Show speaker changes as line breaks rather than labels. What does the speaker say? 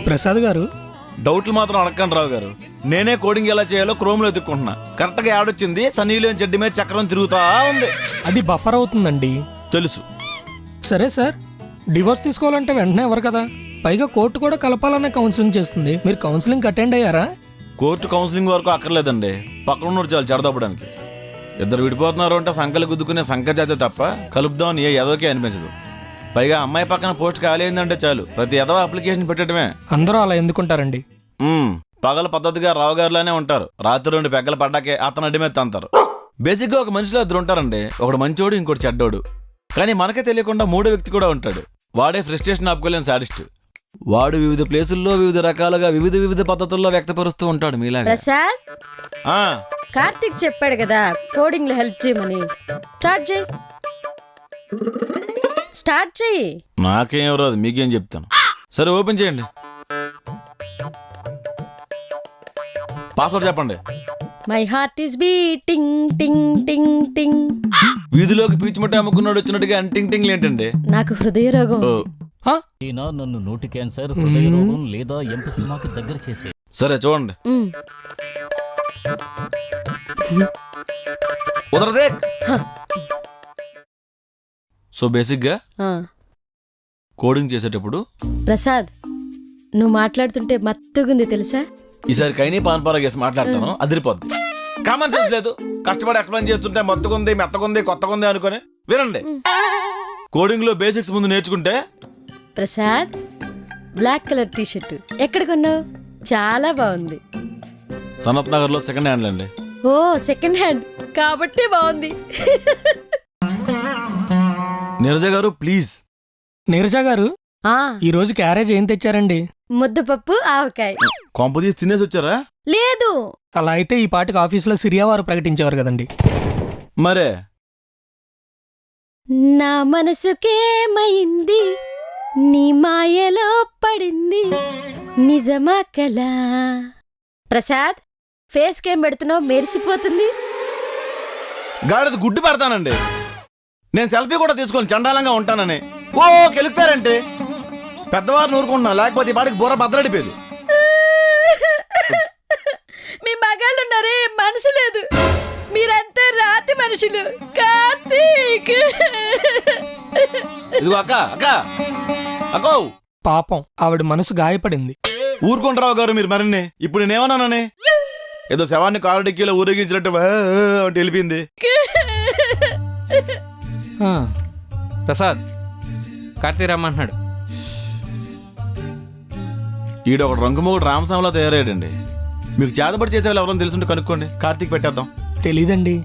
ప్రసాద్ గారు,
డౌట్లు మాత్రం అడగండి రావు గారు. నేనే కోడింగ్ ఎలా చేయాలో క్రోమ్లో ఎత్తుక్కుంటున్నా. కరెక్ట్గా యాడ్ వచ్చింది. సన్నీలోని చెడ్డి మీద చక్రం తిరుగుతా ఉంది.
అది బఫర్ అవుతుందండి.
తెలుసు.
సరే సార్, డివోర్స్ తీసుకోవాలంటే వెంటనే ఎవరు కదా, పైగా కోర్టు కూడా కలపాలనే కౌన్సిలింగ్ చేస్తుంది. మీరు కౌన్సిలింగ్ అటెండ్ అయ్యారా?
కోర్టు కౌన్సిలింగ్ వరకు అక్కర్లేదండి, పక్కన ఉన్నోడు చాలు చెడదప్పడానికి. ఇద్దరు విడిపోతున్నారు అంటే సంకలు గుద్దుకునే సంకజాతే తప్ప కలుపుదామని ఏ ఎదవకే అనిపించదు. పైగా అమ్మాయి పక్కన పోస్ట్ ఖాళీ అయిందంటే చాలు ప్రతి ఎదవ అప్లికేషన్ పెట్టడమే.
అందరూ అలా ఎందుకుంటారండి?
పగల పద్ధతిగా రావు గారులానే ఉంటారు. రాత్రి 2 పెగ్గలు పడ్డాకే అతను అడ్డి మీద తంతారు. బేసిక్గా ఒక మనిషిలో 2 ఉంటారండి. ఒకడు మంచోడు, ఇంకోటి చెడ్డోడు. కానీ మనకే తెలియకుండా 3వ వ్యక్తి కూడా ఉంటాడు. వాడే ఫ్రస్ట్రేషన్ ఆపుకోలేని సాడిస్ట్. వాడు వివిధ ప్లేసుల్లో వివిధ రకాలుగా వివిధ పద్ధతుల్లో వ్యక్తపరుస్తూ ఉంటాడు మీలాగా.
ప్రసాద్, కార్తిక్ చెప్పాడు కదా కోడింగ్ లో హెల్ప్ చేయమని. స్టార్ట్ చేయి.
నాకేం రాదు, మీకేం చెప్తాను. సరే ఓపెన్ చేయండి. పాస్వర్డ్ చెప్పండి.
మై హార్ట్ ఈస్ బీటింగ్ టింగ్ టింగ్ టింగ్.
వీధిలోకి పీచుమట్టి అమ్ముకున్నాడు వచ్చినట్టుగా టింగ్ టింగ్ ఏంటండి?
నాకు హృదయ రోగం.
నన్ను నోటి క్యాన్సర్, హృదయ రోగం లేదా ఎంఫిసిమాకి దగ్గర చేసే.
సరే చూడండి. సో బేసిక్ గా కోడింగ్ చేసేటప్పుడు
ప్రసాద్, నువ్వు మాట్లాడుతుంటే మత్తుగుంది తెలుసా?
ఈసారి కైనీ పాన్పారా చేసి మాట్లాడతాను, అదిరిపోద్ది. కామన్ సెన్స్ లేదు. కష్టపడి ఎక్స్ప్లెయిన్ చేస్తుంటే మత్తుకుంది, మెత్తగుంది, కొత్తగుంది అనుకుని వినండి. కోడింగ్ లో బేసిక్స్ ముందు నేర్చుకుంటే.
Prasad, black colour T shirt ఎక్కడ కొన్నావు? చాలా బాగుంది.
సనత్ నగర్ లో సెకండ్ హ్యాండ్ అండి.
ఓ, సెకండ్ హ్యాండ్ కాబట్టి బాగుంది.
నీరజ గారు ప్లీజ్.
నీరజ గారు, ఈ రోజు క్యారేజ్ ఏం తెచ్చారండి?
ముద్దపప్పు, ఆవకాయ.
కొంపదీసి తినేసి వచ్చారా?
లేదు.
అలా అయితే ఈ పాటికి ఆఫీసులో సిరియా వారు ప్రకటించేవారు కదండి.
మరే
నా మనసుకేమైంది, నీ మాయలో పడింది, నిజమా కలా? ప్రసాద్, ఫేస్ కేం పెడుతున్నావు? మెరిసిపోతుంది.
గాడిది గుడ్డు పెడతానండి. నేను సెల్ఫీ కూడా తీసుకొని చండాలంగా ఉంటానని ఓ కెలుగుతారంటే పెద్దవారు నూరుకుంటున్నా, లేకపోతే ఈ పాటికి బుర్ర భద్రడిపోయేది.
మీ మగాళ్ళున్నారే, మనసు లేదు. మీరంతా రాతి మనుషులు. కార్తీక్,
ఇదిగో అక్క అక్క అక్కో.
పాపం ఆవిడ మనసు గాయపడింది.
ఊరుకుంటారావు గారు మీరు మరిన్ని. ఇప్పుడు నేనేమన్నానని ఏదో శవాన్ని కారు డిక్కీలో ఊరేగించినట్టు అంటే వెళ్ళిపోయింది.
ప్రసాద్, కార్తీక్ రమ్మంటున్నాడు.
ఈడ ఒక రంగుమూడు రామస్వామిలా తయారయ్యాడండి. మీకు చేతబడి చేసేవాళ్ళు ఎవరైనా తెలుసుంటే కనుక్కోండి. కార్తీక్ పెట్టేద్దాం.
తెలీదండి.